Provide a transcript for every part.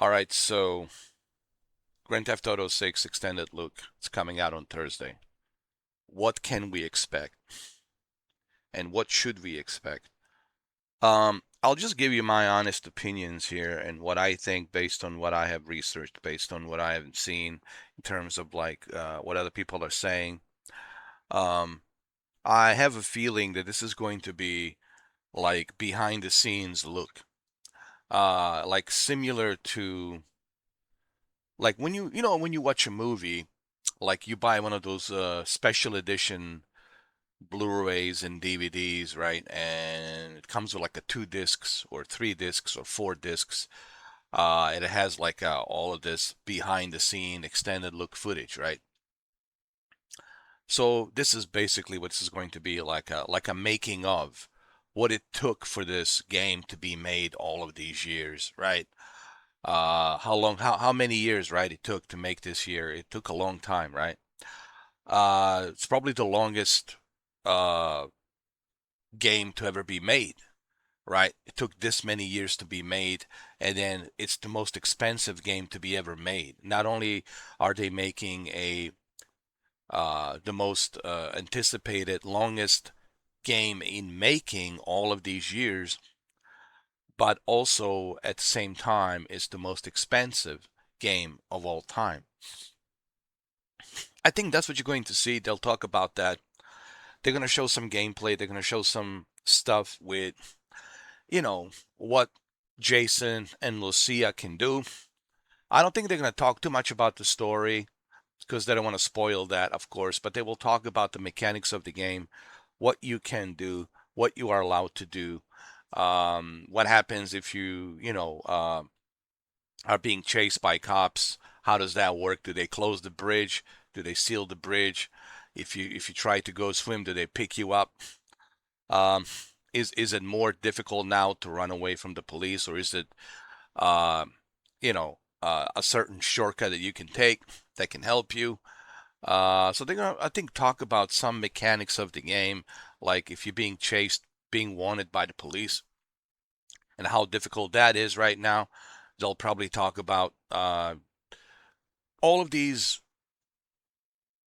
All right, so Grand Theft Auto 6 Extended Look. It's coming out on Thursday. What can we expect? And what should we expect? I'll just give you my honest opinions here and what I think based on what I have researched, based on what I have seen in terms of what other people are saying. Um, I have a feeling that this is going to be like behind the scenes look, like similar to like when when you watch a movie, like you buy one of those special edition Blu-rays and DVDs, right? And it comes with like a 2 discs or 3 discs or 4 discs. And it has all of this behind the scene extended look footage, right? So this is basically what this is going to be like a making of what it took for this game to be made all of these years, right? How many years, right? It took to make this year. It took a long time, right? It's probably the longest uh game to ever be made, right? It took this many years to be made, and then it's the most expensive game to be ever made. Not only are they making a the most anticipated, longest game in making all of these years, but also at the same time, it's the most expensive game of all time. I think that's what you're going to see. They'll talk about that. They're going to show some gameplay. They're going to show some stuff with, what Jason and Lucia can do. I don't think they're going to talk too much about the story because they don't want to spoil that, of course, but they will talk about the mechanics of the game, what you can do, what you are allowed to do, what happens if you are being chased by cops. How does that work? Do they close the bridge? Do they seal the bridge? If you try to go swim, do they pick you up? Um, is it more difficult now to run away from the police, or is it uh, a certain shortcut that you can take that can help you? So they're gonna, I think, talk about some mechanics of the game, like if you're being chased, being wanted by the police, and how difficult that is right now. They'll probably talk about all of these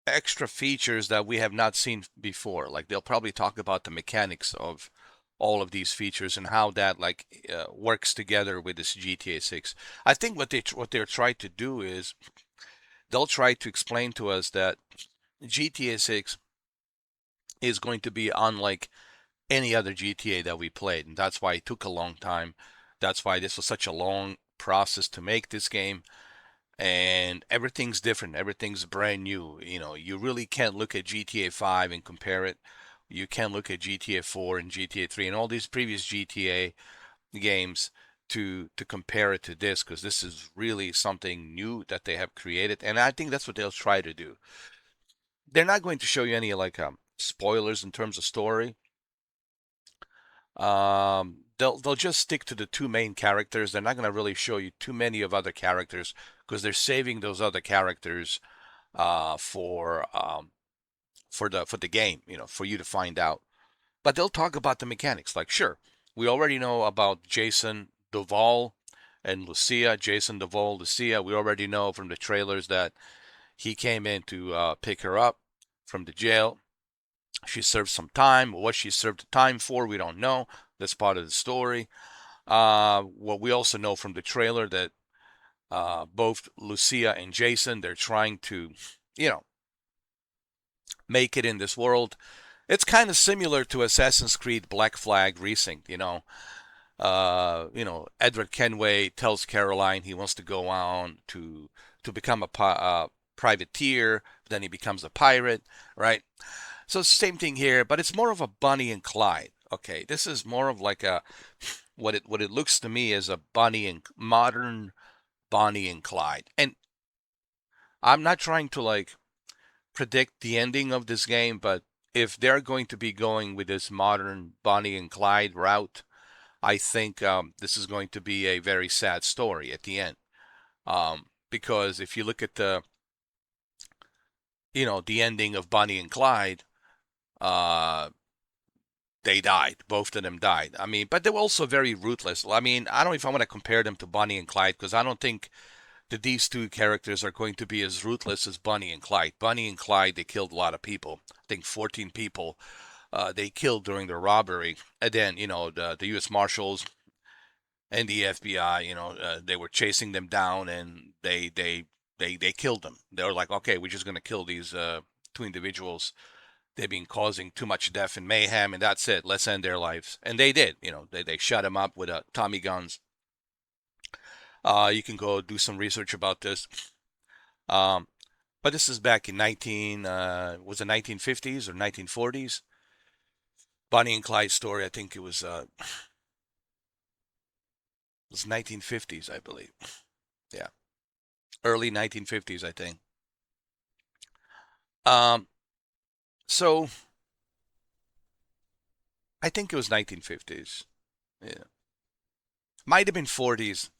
extra features that we have not seen before. Like they'll probably talk about the mechanics of all of these features and how that works together with this GTA 6. I think what they're trying to do is they'll try to explain to us that GTA 6 is going to be unlike any other GTA that we played, and that's why it took a long time. That's why this was such a long process to make this game, and everything's different. Everything's brand new. You really can't look at GTA 5 and compare it. You can't look at GTA 4 and GTA 3 and all these previous GTA games to compare it to this, because this is really something new that they have created, and I think that's what they'll try to do. They're not going to show you any spoilers in terms of story. They'll just stick to the two main characters. They're not going to really show you too many of other characters because they're saving those other characters for the game, for you to find out. But they'll talk about the mechanics. Like, sure, we already know about Jason Duval and Lucia. Jason Duval, Lucia. We already know from the trailers that he came in to pick her up from the jail. She served some time. What she served the time for, we don't know. That's part of the story. What we also know from the trailer that both Lucia and Jason, they're trying to, you know, make it in this world. It's kind of similar to Assassin's Creed Black Flag Recent. Edward Kenway tells Caroline he wants to go on to become a privateer. Then he becomes a pirate, right? So it's the same thing here, but it's more of a Bonnie and Clyde. Okay, this is more of like a what it looks to me as a modern Bonnie and Clyde. And I'm not trying to predict the ending of this game, but if they're going to be going with this modern Bonnie and Clyde route, I think this is going to be a very sad story at the end. Because if you look at the ending of Bonnie and Clyde, uh, they died. Both of them died. I mean, but they were also very ruthless. I mean, I don't know if I want to compare them to Bonnie and Clyde because I don't think that these two characters are going to be as ruthless as Bonnie and Clyde. Bonnie and Clyde, they killed a lot of people. I think 14 people they killed during the robbery. And then, the U.S. Marshals and the FBI, they were chasing them down and they killed them. They were like, okay, we're just going to kill these two individuals. They've been causing too much death and mayhem, and that's it. Let's end their lives. And they did. They shot them up with Tommy guns. You can go do some research about this. Um, but this is back in was it 1950s or 1940s? Bonnie and Clyde story. I think it was 1950s, I believe. Yeah, early 1950s, I think. Um, so I think it was 1950s. Yeah, might have been 40s.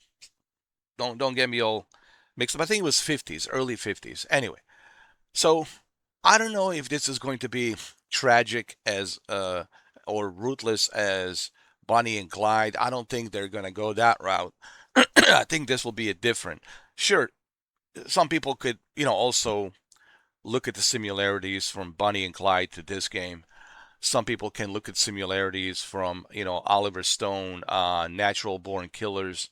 Don't get me all mixed up. I think it was 50s, early 50s. Anyway, so I don't know if this is going to be tragic as or ruthless as Bonnie and Clyde. I don't think they're going to go that route. I think this will be a different. Sure, some people could, also look at the similarities from Bonnie and Clyde to this game. Some people can look at similarities from, Oliver Stone, Natural Born Killers.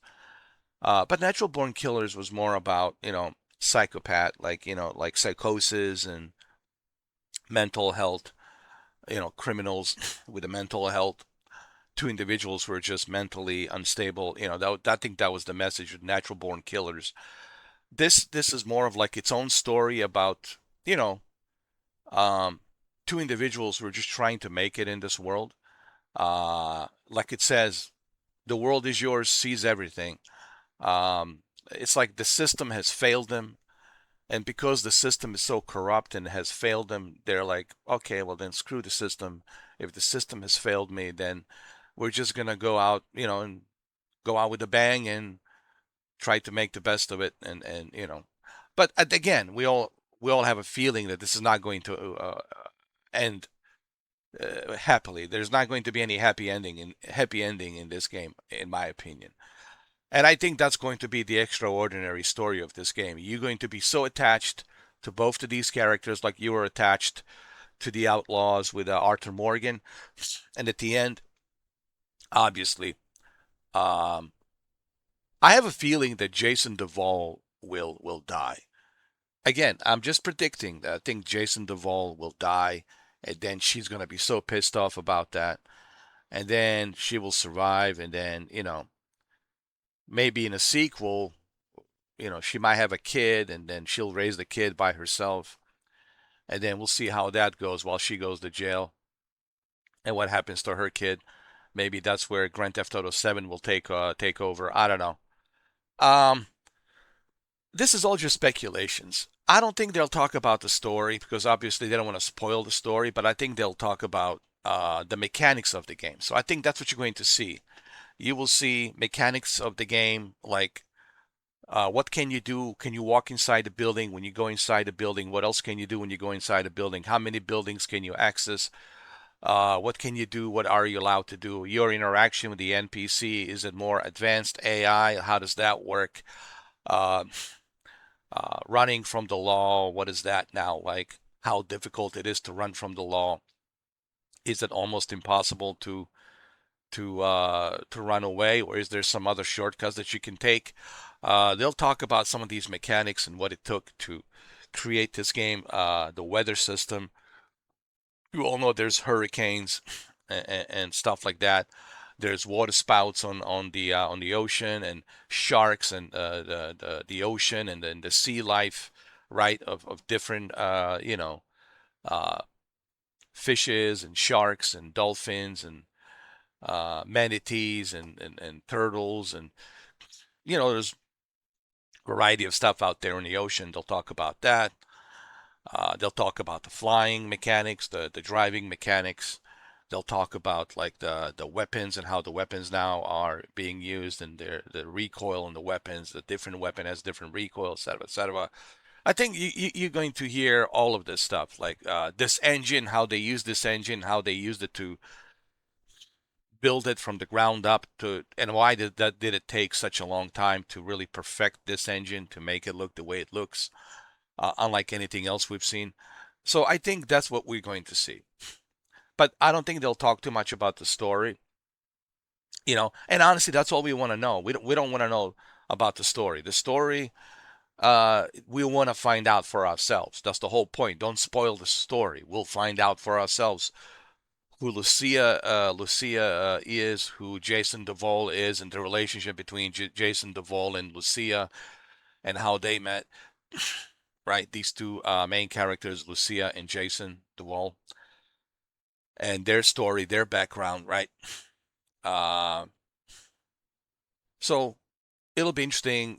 But Natural Born Killers was more about, psychopath, like, like psychosis and mental health, criminals with a mental health. Two individuals who were just mentally unstable. I think that was the message of Natural Born Killers. This is more of like its own story about, you know, um, two individuals who are just trying to make it in this world. Like it says, the world is yours, seize everything. Um, it's like the system has failed them, and because the system is so corrupt and has failed them, they're like, okay, well then screw the system. If the system has failed me, then we're just gonna go out, and go out with a bang and try to make the best of it, and. But again, we all have a feeling that this is not going to end happily. There's not going to be any happy ending in this game, in my opinion. And I think that's going to be the extraordinary story of this game. You're going to be so attached to both of these characters, like you were attached to the Outlaws with Arthur Morgan, and at the end, obviously, um, I have a feeling that Jason Duvall will die. Again, I'm just predicting that I think Jason Duvall will die, and then she's gonna be so pissed off about that, and then she will survive, and then maybe in a sequel, she might have a kid, and then she'll raise the kid by herself, and then we'll see how that goes while she goes to jail, and what happens to her kid. Maybe that's where Grand Theft Auto 7 will take over. I don't know. Um, this is all just speculations. I don't think they'll talk about the story because obviously they don't want to spoil the story, but I think they'll talk about the mechanics of the game. So I think that's what you're going to see. You will see mechanics of the game, like what can you do? Can you walk inside the building? When you go inside the building, what else can you do when you go inside the building? How many buildings can you access? What can you do? What are you allowed to do? Your interaction with the NPC, is it more advanced AI? How does that work? Uh, Running from the law, what is that now like? How difficult it is to run from the law? Is it almost impossible to run away, or is there some other shortcuts that you can take? They'll talk about some of these mechanics and what it took to create this game. The weather system. You all know there's hurricanes and stuff like that. There's water spouts on the ocean, and sharks, and the ocean, and then the sea life, right, of different uh, fishes and sharks and dolphins and manatees and turtles, and there's a variety of stuff out there in the ocean. They'll talk about that. They'll talk about the flying mechanics, the driving mechanics. They'll talk about like the weapons and how the weapons now are being used, and the recoil on the weapons. The different weapon has different recoil, etc., etc. I think you're going to hear all of this stuff, like this engine, how they use this engine, how they used it to build it from the ground up to, and why did it take such a long time to really perfect this engine to make it look the way it looks, unlike anything else we've seen. So I think that's what we're going to see. But I don't think they'll talk too much about the story, And honestly, that's all we want to know. We don't want to know about the story. The story, we want to find out for ourselves. That's the whole point. Don't spoil the story. We'll find out for ourselves who Lucia is, who Jason Duvall is, and the relationship between Jason Duvall and Lucia, and how they met. Right, these two main characters, Lucia and Jason Duvall, and their story, their background, right? Uh, so it'll be interesting,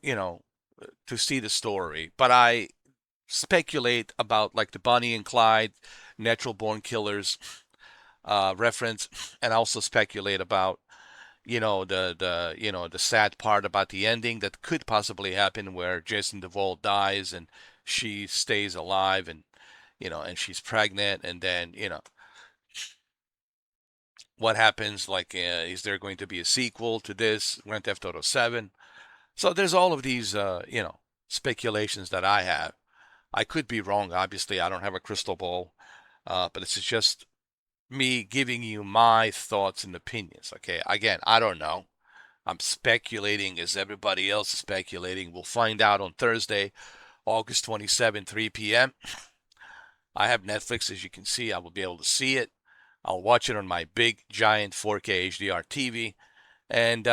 to see the story. But I speculate about like the Bonnie and Clyde, Natural Born Killers reference, and also speculate about the sad part about the ending that could possibly happen where Jason Duvall dies and she stays alive, and she's pregnant, and then what happens, like is there going to be a sequel to this Grand Theft Auto 7? So there's all of these speculations that I have. I could be wrong, obviously. I don't have a crystal ball, but this is just me giving you my thoughts and opinions. Okay, again, I don't know. I'm speculating as everybody else is speculating. We'll find out on Thursday, August 27, 3 p.m. I have Netflix, as you can see. I will be able to see it. I'll watch it on my big, giant 4K HDR TV. And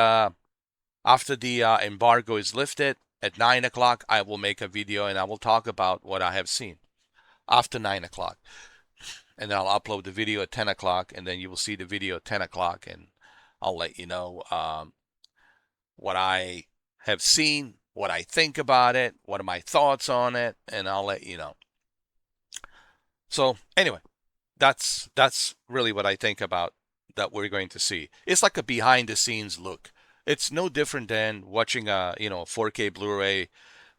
after the embargo is lifted at 9 o'clock, I will make a video and I will talk about what I have seen after 9 o'clock. And then I'll upload the video at 10 o'clock, and then you will see the video at 10 o'clock, and I'll let you know what I have seen, what I think about it, what are my thoughts on it, and I'll let you know. So anyway, that's really what I think about that we're going to see. It's like a behind the scenes look. It's no different than watching a 4K Blu-ray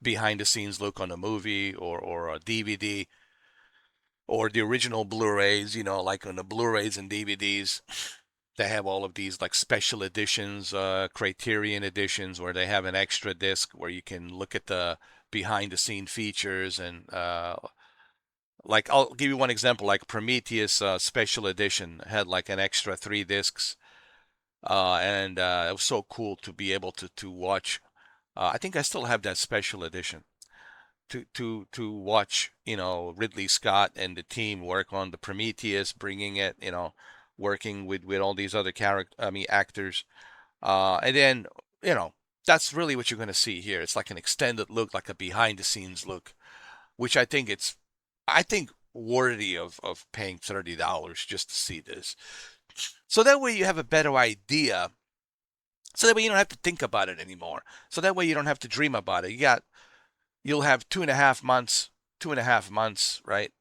behind the scenes look on a movie or a DVD or the original Blu-rays, like on the Blu-rays and DVDs. They have all of these like special editions, Criterion editions, where they have an extra disc where you can look at the behind the scene features, and like I'll give you one example, like Prometheus special edition had like an extra 3 discs, and it was so cool to be able to watch. I think I still have that special edition to watch, Ridley Scott and the team work on the Prometheus, bringing it, working with all these other actors, and then you know that's really what you're going to see here. It's like an extended look, like a behind the scenes look, which I think worthy of paying $30 just to see this. So that way you have a better idea. So that way you don't have to think about it anymore. So that way you don't have to dream about it. You'll have 2.5 months, 2.5 months, right?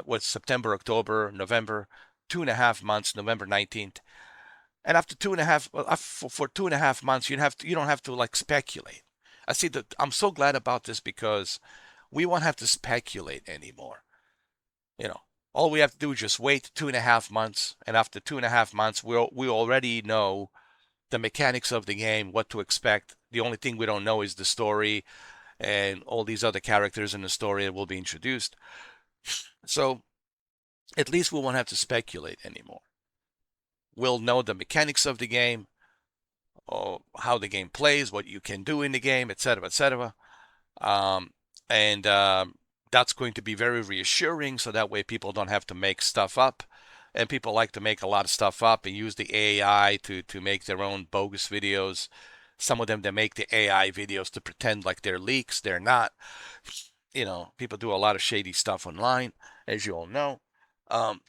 What's September, October, November, 2.5 months, November 19th. And after two and a half, well, for 2.5 months, you don't have to like speculate. I see that I'm so glad about this because we won't have to speculate anymore. You know, all we have to do is just wait 2.5 months, and after 2.5 months, we already know the mechanics of the game, what to expect. The only thing we don't know is the story and all these other characters in the story that will be introduced. So at least we won't have to speculate anymore. We'll know the mechanics of the game, or how the game plays, what you can do in the game, etc., etc. And that's going to be very reassuring, so that way people don't have to make stuff up. And people like to make a lot of stuff up and use the AI to make their own bogus videos. Some of them, they make the AI videos to pretend like they're leaks. They're not. People do a lot of shady stuff online, as you all know. Um,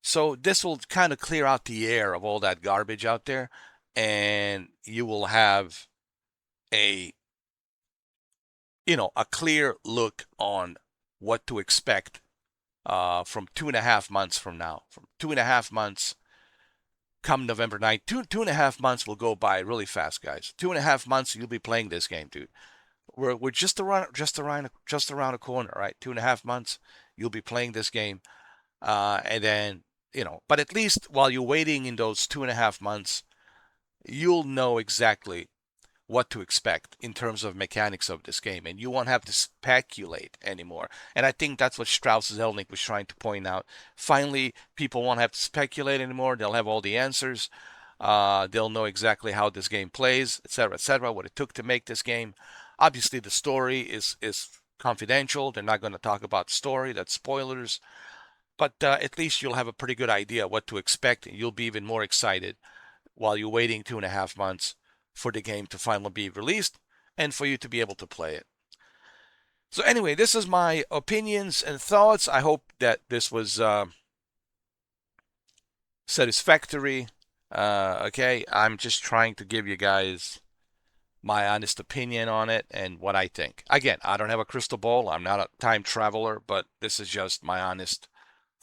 so this will kind of clear out the air of all that garbage out there, and you will have a a clear look on what to expect from 2.5 months from now. From 2.5 months, come November 9th, 2.5 months will go by really fast, guys. 2.5 months, you'll be playing this game, dude. We're just around a corner, right? 2.5 months, you'll be playing this game, and then but at least while you're waiting in those 2.5 months, you'll know exactly what to expect in terms of mechanics of this game, and you won't have to speculate anymore. And I think that's what Strauss Zelnick was trying to point out. Finally, people won't have to speculate anymore. They'll have all the answers. They'll know exactly how this game plays, etc., what it took to make this game. Obviously, the story is confidential. They're not going to talk about the story. That's spoilers. But at least you'll have a pretty good idea what to expect, and you'll be even more excited while you're waiting 2.5 months for the game to finally be released and for you to be able to play it. So anyway, this is my opinions and thoughts. I hope that this was satisfactory. Okay, I'm just trying to give you guys my honest opinion on it and what I think. Again, I don't have a crystal ball. I'm not a time traveler, but this is just my honest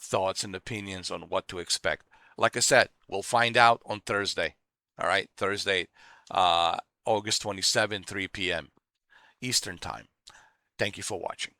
thoughts and opinions on what to expect. Like I said, we'll find out on Thursday. All right, Thursday, August 27, 3 p.m. Eastern Time. Thank you for watching.